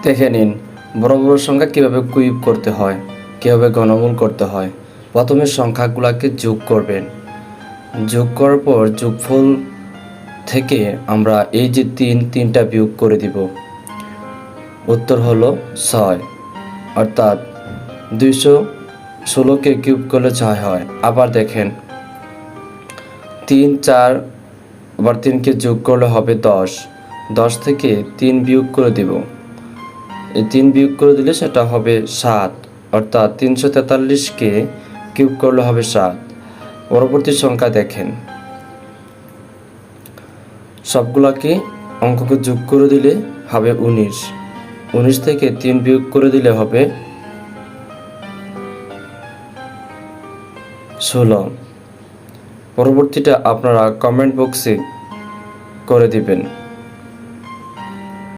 দেখে নিন বড় বড় সংখ্যা কীভাবে কিউব করতে হয়, কীভাবে ঘনমূল করতে হয়। প্রথমে সংখ্যাগুলোকে যোগ করবেন, যোগ করার পর যোগফল থেকে আমরা এই যে তিনটা বিয়োগ করে দিব, উত্তর হলো 6, অর্থাৎ 216কে কিউব করলে 6 হয়। আবার দেখেন 3, 4, আবার 3কে যোগ করলে হবে 10, 10 থেকে 3 বিয়োগ করে দিব, এই 3 বিয়োগ করে দিলে সেটা হবে 7, অর্থাৎ 343কে কিউব করলে হবে 7। পরবর্তী সংখ্যা দেখেন, সবগুলাকে অঙ্ককে যোগ করে দিলে হবে 19, 19 থেকে 3 বিয়োগ করে দিলে হবে 16। পরবর্তীটা আপনারা কমেন্ট বক্সে করে দিবেন।